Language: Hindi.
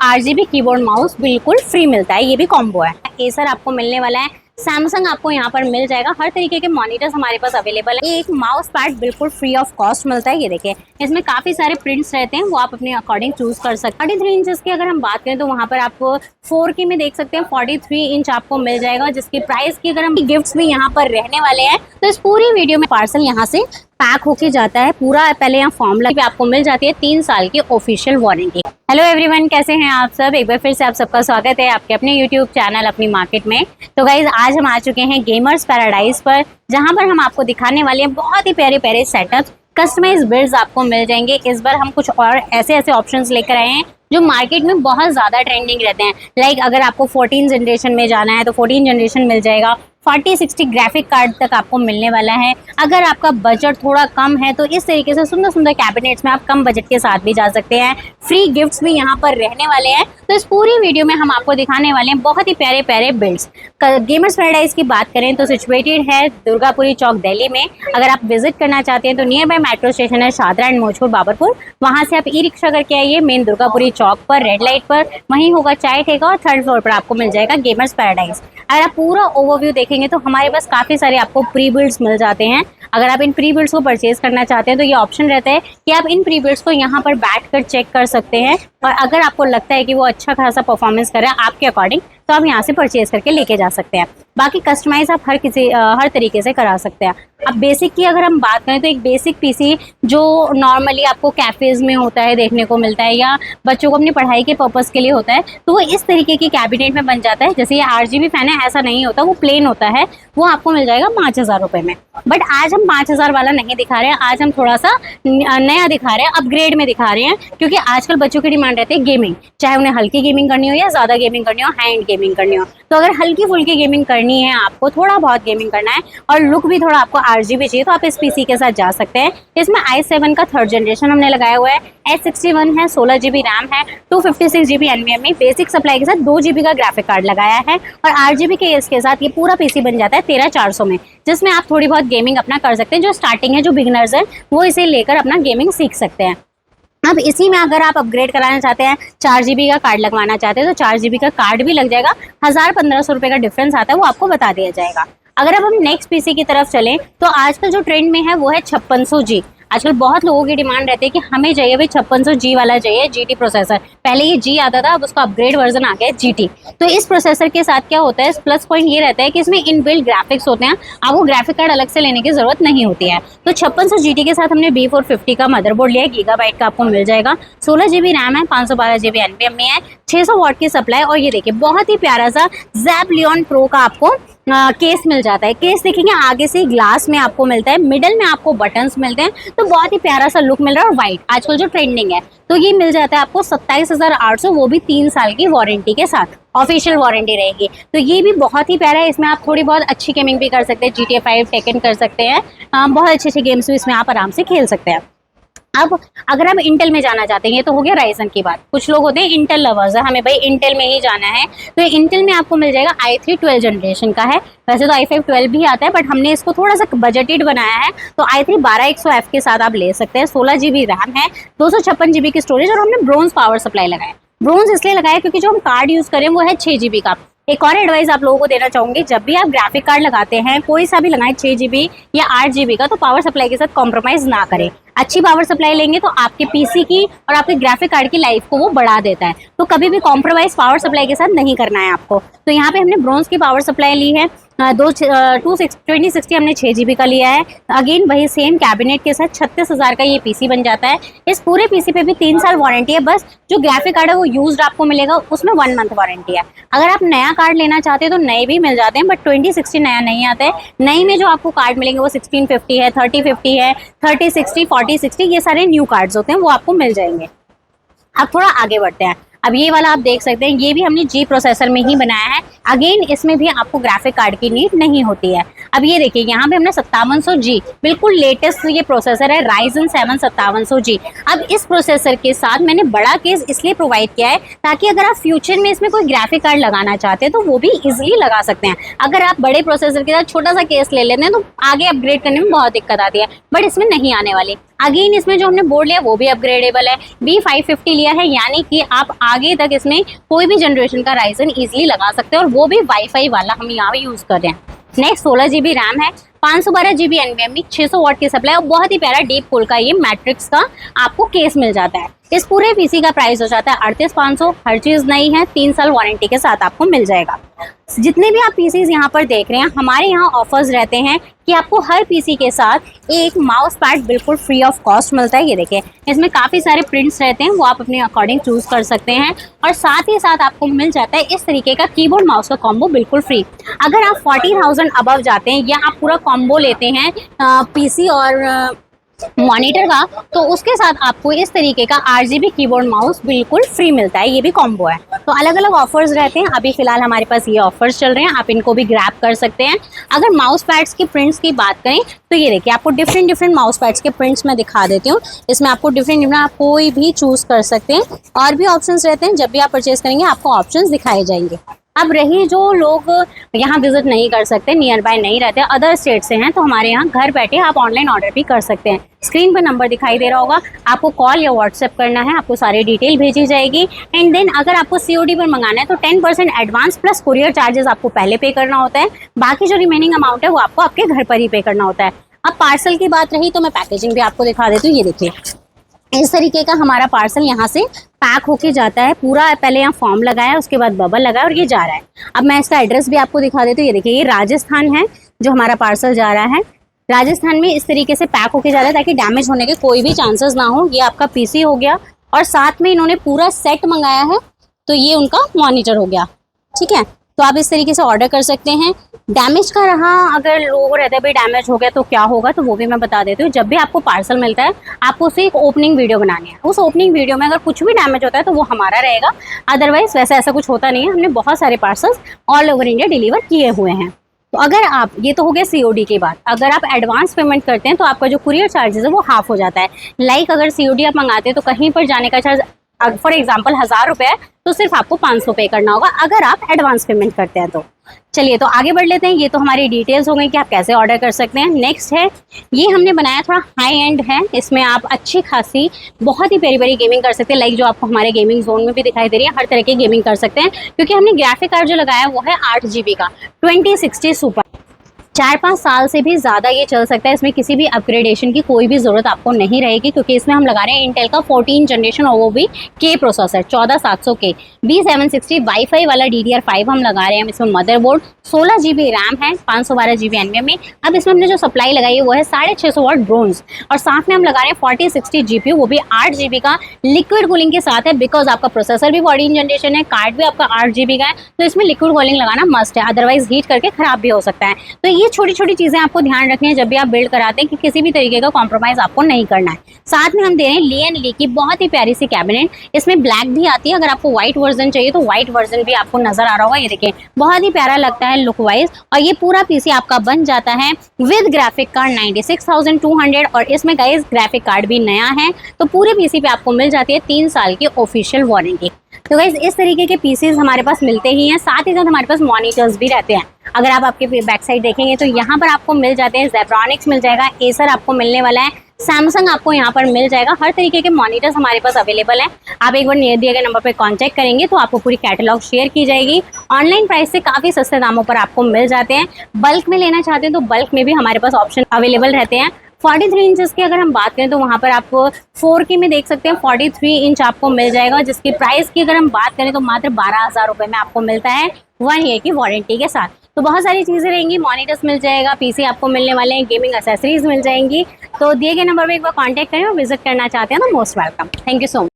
RGB कीबोर्ड माउस बिल्कुल फ्री मिलता है, ये भी कॉम्बो है। एसर आपको मिलने वाला है, सैमसंग आपको यहाँ पर मिल जाएगा। हर तरीके के मॉनिटर्स हमारे पास अवेलेबल है। एक माउस पैड बिल्कुल फ्री ऑफ कॉस्ट मिलता है। ये देखिए, इसमें काफी सारे प्रिंट्स रहते हैं, वो आप अपने अकॉर्डिंग चूज कर सकते हैं। 43 इंचेस की अगर हम बात करें तो वहाँ पर आपको 4K में देख सकते हैं। 43 इंच आपको मिल जाएगा, जिसकी प्राइस की अगर हम गिफ्ट्स भी यहाँ पर रहने वाले हैं। तो इस पूरी वीडियो में पार्सल यहाँ से पैक होके जाता है पूरा। पहले यहाँ फॉर्मूला पे आपको मिल जाती है 3 साल की ऑफिशियल वारंटी। हेलो एवरीवन, कैसे हैं आप सब? एक बार फिर से आप सबका स्वागत है आपके अपने यूट्यूब चैनल अपनी मार्केट में। तो गाइज, आज हम आ चुके हैं गेमर्स पैराडाइज पर, जहां पर हम आपको दिखाने वाले हैं बहुत ही प्यारे प्यारे सेटअप्स, कस्टमाइज बिल्ड्स आपको मिल जाएंगे। इस बार हम कुछ और ऐसे ऑप्शंस लेकर आए हैं जो मार्केट में बहुत ज़्यादा ट्रेंडिंग रहते हैं। लाइक अगर आपको 14 जनरेशन में जाना है तो 14 जनरेशन मिल जाएगा। 4060 ग्राफिक कार्ड तक आपको मिलने वाला है। अगर आपका बजट थोड़ा कम है तो इस तरीके से सुंदर सुंदर कैबिनेट्स में आप कम बजट के साथ भी जा सकते हैं। फ्री गिफ्ट्स भी यहाँ पर रहने वाले हैं। तो इस पूरी वीडियो में हम आपको दिखाने वाले हैं बहुत ही प्यारे प्यारे बिल्ड्स। गेमर्स पैराडाइज की बात करें तो सिचुएटेड है दुर्गापुरी चौक दिल्ली में। अगर आप विजिट करना चाहते हैं तो नियर बाय मेट्रो स्टेशन है शादरा एंड मोजपुर बाबरपुर। वहाँ से आप ई रिक्शा करके आइए मेन दुर्गापुरी चौक पर, रेड लाइट पर, वहीं होगा चाय ठेका और 3rd फ्लोर पर आपको मिल जाएगा गेमर्स पैराडाइज। अगर आप पूरा ओवरव्यू देखेंगे तो हमारे पास काफ़ी सारे आपको प्री बिल्ड्स मिल जाते हैं। अगर आप इन प्री बिल्ड्स को परचेज करना चाहते हैं तो ये ऑप्शन रहता है कि आप इन प्री बिल्ड्स को यहाँ पर बैठकर चेक कर सकते हैं, और अगर आपको लगता है कि वो अच्छा खासा परफॉर्मेंस कर रहा है आपके अकॉर्डिंग तो आप यहाँ से परचेज करके लेके जा सकते हैं। बाकी कस्टमाइज आप हर तरीके से करा सकते हैं। अब बेसिक की अगर हम बात करें तो एक बेसिक पीसी जो नॉर्मली आपको कैफेज में होता है देखने को मिलता है, या बच्चों को अपनी पढ़ाई के पर्पस के लिए होता है, तो वो इस तरीके की कैबिनेट में बन जाता है। जैसे ये RGB फैन है, ऐसा नहीं होता, वो प्लेन होता है। वो आपको मिल जाएगा 5000 रुपये में। बट आज हम 5000 वाला नहीं दिखा रहे हैं, आज हम थोड़ा सा नया दिखा रहे हैं, अपग्रेड में दिखा रहे हैं। क्योंकि आजकल बच्चों की डिमांड रहती है गेमिंग, चाहे उन्हें हल्की गेमिंग करनी हो या ज़्यादा गेमिंग करनी हो, हाई एंड गेमिंग करनी हो। तो अगर हल्की फुल्की गेमिंग करनी है, आपको थोड़ा बहुत गेमिंग करना है और लुक भी थोड़ा आपको RGB चाहिए, तो आप इस पीसी के साथ जा सकते हैं। इसमें i7 का 3rd जनरेशन हमने लगाया हुआ है। S61 है, 16GB रैम है, 256GB NVMe, बेसिक सप्लाई के साथ 2GB का ग्राफिक कार्ड लगाया है, और RGB के इसके साथ ये पूरा पीसी बन जाता है 13400 में, जिसमें आप थोड़ी बहुत गेमिंग अपना कर सकते हैं। जो स्टार्टिंग है, जो बिगिनर्स हैं, वो इसे लेकर अपना गेमिंग सीख सकते हैं। अब इसी में अगर आप अपग्रेड कराना चाहते हैं, 4GB का कार्ड लगवाना चाहते हैं, तो 4GB का कार्ड भी लग जाएगा। 1000-1500 रुपये का डिफरेंस आता है, वो आपको बता दिया जाएगा। अगर अब हम नेक्स्ट पीसी की तरफ चलें तो आजकल जो ट्रेंड में है वो है 5600G। आजकल बहुत लोगों की डिमांड रहती है कि हमें चाहिए भाई 5600G वाला चाहिए GT प्रोसेसर। पहले ये G आता था, अब उसका अपग्रेड वर्जन आ गया है GT। तो इस प्रोसेसर के साथ क्या होता है, प्लस पॉइंट ये रहता है कि इसमें इनबिल्ट ग्राफिक्स होते हैं, आपको ग्राफिक कार्ड अलग से लेने की जरूरत नहीं होती है। तो 5600GT के साथ हमने B450 का मदरबोर्ड लिया है, गीगाबाइट का आपको मिल जाएगा। 16GB रैम है, 512GB NVMe है, 600 वाट की सप्लाई। और ये देखिए बहुत ही प्यारा सा ज़ैप लियोन प्रो का आपको केस मिल जाता है। केस देखेंगे आगे से ग्लास में आपको मिलता है, मिडल में आपको बटन्स मिलते हैं, तो बहुत ही प्यारा सा लुक मिल रहा है। और वाइट आजकल जो ट्रेंडिंग है, तो ये मिल जाता है आपको 27,800, वो भी 3 साल की वारंटी के साथ, ऑफिशियल वारंटी रहेगी। तो ये भी बहुत ही प्यारा है। इसमें आप थोड़ी बहुत अच्छी गेमिंग भी कर सकते हैं, GTA 5 टेकन कर सकते हैं, बहुत अच्छे अच्छे गेम्स भी इसमें आप आराम से खेल सकते हैं। अब अगर आप इंटेल में जाना चाहते हैं, ये तो हो गया राइजन की बात। कुछ लोग होते हैं इंटेल लवर्स है, हमें भाई इंटेल में ही जाना है, तो इंटेल में आपको मिल जाएगा i3 12 जनरेशन का है। वैसे तो i5 12 भी आता है, बट हमने इसको थोड़ा सा बजटेड बनाया है, तो i3 12100F के साथ आप ले सकते हैं। 16GB रैम है, 256GB की स्टोरेज, और हमने ब्रोंज पावर सप्लाई लगाया। ब्रोंज इसलिए लगाया क्योंकि जो हम कार्ड यूज करें वो है 6GB का। एक और एडवाइस आप लोगों को देना चाहूंगी, जब भी आप ग्राफिक कार्ड लगाते हैं, कोई सा भी लगाएं, 6GB या 8GB का, तो पावर सप्लाई के साथ कॉम्प्रोमाइज ना करें। अच्छी पावर सप्लाई लेंगे तो आपके पीसी की और आपके ग्राफिक कार्ड की लाइफ को वो बढ़ा देता है। तो कभी भी कॉम्प्रोमाइज पावर सप्लाई के साथ नहीं करना है आपको। तो यहाँ पे हमने ब्रोंज की पावर सप्लाई ली है। 2060 हमने 6GB का लिया है। अगेन वही सेम कैबिनेट के साथ 36,000 का ये पीसी बन जाता है। इस पूरे पीसी पे भी 3 साल वारंटी है, बस जो ग्राफिक कार्ड है वो यूज्ड आपको मिलेगा, उसमें 1 मंथ वारंटी है। अगर आप नया कार्ड लेना चाहते हैं तो नए भी मिल जाते हैं, बट 2060 नया नहीं आता है। नए में जो आपको कार्ड मिलेंगे वो 1650 है, 3050 है, 3060, 4060, ये सारे न्यू कार्ड्स होते हैं, वो आपको मिल जाएंगे। अब थोड़ा आगे बढ़ते हैं। अब ये वाला आप देख सकते हैं, ये भी हमने G प्रोसेसर में ही बनाया है। अगेन इसमें भी आपको ग्राफिक कार्ड की नीड नहीं होती है। अब ये देखिए यहाँ पे हमने 5700G, बिल्कुल लेटेस्ट ये प्रोसेसर है, Ryzen 7 5700G। अब इस प्रोसेसर के साथ मैंने बड़ा केस इसलिए प्रोवाइड किया है ताकि अगर आप फ्यूचर में इसमें कोई ग्राफिक कार्ड लगाना चाहते हैं तो वो भी इजिली लगा सकते हैं। अगर आप बड़े प्रोसेसर के साथ छोटा सा केस ले लेते हैं तो आगे अपग्रेड करने में बहुत दिक्कत आती है, बट इसमें नहीं आने वाली। अगेन इसमें जो हमने बोर्ड लिया वो भी अपग्रेडेबल है, B550 लिया है, यानी कि आप आगे तक इसमें कोई भी जनरेशन का राइजन इजीली लगा सकते हैं, और वो भी वाईफाई वाला हम यहाँ पे यूज कर रहे हैं। नेक्स्ट 16 GB रैम है, 512 GB NVMe, 600 वाट की सप्लाई, और बहुत ही प्यारा डीप कूल का ये मैट्रिक्स का आपको केस मिल जाता है। इस पूरे पीसी का प्राइस हो जाता है 38,500। हर चीज नई है, 3 साल वारंटी के साथ आपको मिल जाएगा। जितने भी आप पीसीज यहाँ पर देख रहे हैं, हमारे यहाँ ऑफर्स रहते हैं कि आपको हर पीसी के साथ एक माउस पैड बिल्कुल फ्री ऑफ कॉस्ट मिलता है। ये देखिए, इसमें काफ़ी सारे प्रिंट्स रहते हैं, वो आप अपने अकॉर्डिंग चूज कर सकते हैं, और साथ ही साथ आपको मिल जाता है इस तरीके का कीबोर्ड माउस का कॉम्बो बिल्कुल फ्री। अगर आप 40,000 अबव जाते हैं या आप पूरा कॉम्बो लेते हैं पीसी और मॉनिटर का, तो उसके साथ आपको इस तरीके का RGB कीबोर्ड माउस बिल्कुल फ्री मिलता है। ये भी कॉम्बो है। तो अलग अलग ऑफर्स रहते हैं। अभी फिलहाल हमारे पास ये ऑफर्स चल रहे हैं, आप इनको भी ग्रैब कर सकते हैं। अगर माउस पैड्स की प्रिंट्स की बात करें तो ये देखिए, आपको डिफरेंट माउस पैड्स के प्रिंट्स मैं दिखा देती हूँ। इसमें आपको डिफरेंट आप कोई भी चूज कर सकते हैं, और भी ऑप्शंस रहते हैं। जब भी आप परचेज करेंगे आपको ऑप्शंस दिखाए जाएंगे। अब रही जो लोग यहाँ विजिट नहीं कर सकते, नियर बाय नहीं रहते, अदर स्टेट से हैं, तो हमारे यहाँ घर बैठे आप ऑनलाइन ऑर्डर भी कर सकते हैं। स्क्रीन पर नंबर दिखाई दे रहा होगा, आपको कॉल या व्हाट्सएप करना है, आपको सारी डिटेल भेजी जाएगी। एंड देन अगर आपको COD पर मंगाना है तो 10% एडवांस प्लस कुरियर चार्जेस आपको पहले पे करना होता है। बाकी जो रिमेनिंग अमाउंट है वो आपको आपके घर पर ही पे करना होता है। अब पार्सल की बात रही तो मैं पैकेजिंग भी आपको दिखा देती हूँ। ये देखिए, इस तरीके का हमारा पार्सल यहाँ से पैक होके जाता है। पूरा पहले यहाँ फॉर्म लगाया, उसके बाद बबल लगाया, और ये जा रहा है। अब मैं इसका एड्रेस भी आपको दिखा देती हूँ। ये देखिए, ये राजस्थान है जो हमारा पार्सल जा रहा है। राजस्थान में इस तरीके से पैक होके जा रहा है ताकि डैमेज होने के कोई भी चांसेस ना हो। ये आपका पीसी हो गया, और साथ में इन्होंने पूरा सेट मंगाया है, तो ये उनका मॉनिटर हो गया। ठीक है, तो आप इस तरीके से ऑर्डर कर सकते हैं। डैमेज का रहा, अगर लोगों को रहता है भाई डैमेज हो गया तो क्या होगा, तो वो भी मैं बता देती हूँ। जब भी आपको पार्सल मिलता है आपको उसे एक ओपनिंग वीडियो बनानी है। उस ओपनिंग वीडियो में अगर कुछ भी डैमेज होता है तो वो हमारा रहेगा, अदरवाइज वैसे ऐसा कुछ होता नहीं है। हमने बहुत सारे parcels all over India deliver किए हुए हैं। तो अगर आप, ये तो हो गया COD की बात, अगर आप एडवांस पेमेंट करते हैं तो आपका जो कुरियर चार्जेस है वो हाफ हो जाता है। लाइक अगर COD आप मंगाते हैं तो कहीं पर जाने का चार्ज फॉर एग्जाम्पल 1000 रुपये है, तो सिर्फ आपको 500 पे करना होगा अगर आप एडवांस पेमेंट करते हैं तो। चलिए, तो आगे बढ़ लेते हैं। ये तो हमारी डिटेल्स हो गई कि आप कैसे ऑर्डर कर सकते हैं। नेक्स्ट है, ये हमने बनाया थोड़ा हाई एंड है। इसमें आप अच्छी खासी बहुत ही प्यारी प्यारी गेमिंग कर सकते हैं। लाइक जो आपको हमारे गेमिंग जोन में भी दिखाई दे रही है, हर तरह की गेमिंग कर सकते हैं, क्योंकि हमने ग्राफिक कार्ड जो लगाया वो है 8 GB का 2060 सुपर। 4-5 साल से भी ज़्यादा ये चल सकता है। इसमें किसी भी अपग्रेडेशन की कोई भी ज़रूरत आपको नहीं रहेगी, क्योंकि इसमें हम लगा रहे हैं इंटेल का 14 जनरेशन, और वो भी K processor 14700K, B760 wifi वाला DDR5 हम लगा रहे हैं। इसमें मदरबोर्ड, 16 GB रैम है, 512 GB NVMe। अब इसमें हमने जो सप्लाई लगाई है वो है 650 वाट ब्रोंज, और साथ में हम लगा रहे हैं 4060 GPU, वो भी 8 GB का लिक्विड कूलिंग के साथ है। बिकॉज आपका प्रोसेसर भी 14 जनरेशन है, कार्ड भी आपका 8 GB का है, तो इसमें लिक्विड कूलिंग लगाना मस्ट है, अदरवाइज हीट करके खराब भी हो सकता है। तो ये छोटी छोटी चीजें आपको ध्यान रखनी है जब भी आप बिल्ड कराते हैं, कि किसी भी तरीके का कॉम्प्रोमाइज आपको नहीं करना है। साथ में हम दे रहे हैं ली एंड ली की बहुत ही प्यारी सी कैबिनेट। इसमें ब्लैक भी आती है, अगर आपको व्हाइट वर्जन चाहिए तो व्हाइट वर्जन भी आपको नजर आ रहा होगा। ये देखिए, बहुत ही प्यारा लगता है लुक वाइज, और ये पूरा पीसी आपका बन जाता है विद ग्राफिक कार्ड 96,200, और इसमें गाइस ग्राफिक कार्ड भी नया है। तो पूरे पीसी पे आपको मिल जाती है 3 साल की ऑफिशियल वारंटी। तो गाइस इस तरीके के पीसीज हमारे पास मिलते ही हैं। साथ ही साथ हमारे पास मॉनिटर्स भी रहते हैं। अगर आप आपके बैक साइड देखेंगे तो यहाँ पर आपको मिल जाते हैं, जेब्रॉनिक्स मिल जाएगा, एसर आपको मिलने वाला है, सैमसंग आपको यहाँ पर मिल जाएगा। हर तरीके के मॉनिटर्स हमारे पास अवेलेबल हैं। आप एक बार दिए गए नंबर पर कांटेक्ट करेंगे तो आपको पूरी कैटलॉग शेयर की जाएगी। ऑनलाइन प्राइस से काफ़ी सस्ते दामों पर आपको मिल जाते हैं। बल्क में लेना चाहते हैं तो बल्क में भी हमारे पास ऑप्शन अवेलेबल रहते हैं। 43 इंचेस की अगर हम बात करें तो वहाँ पर आपको 4K में देख सकते हैं 43 इंच आपको मिल जाएगा, जिसकी प्राइस की अगर हम बात करें तो मात्र 12,000 रुपये में आपको मिलता है 1 ईयर की वारंटी के साथ। तो बहुत सारी चीज़ें रहेंगी, मॉनिटर्स मिल जाएगा, पीसी आपको मिलने वाले हैं, गेमिंग एक्सेसरीज मिल जाएंगी। तो दिए गए नंबर पर एक बार कांटेक्ट करें और विजिट करना चाहते हैं तो most welcome. Thank you so much.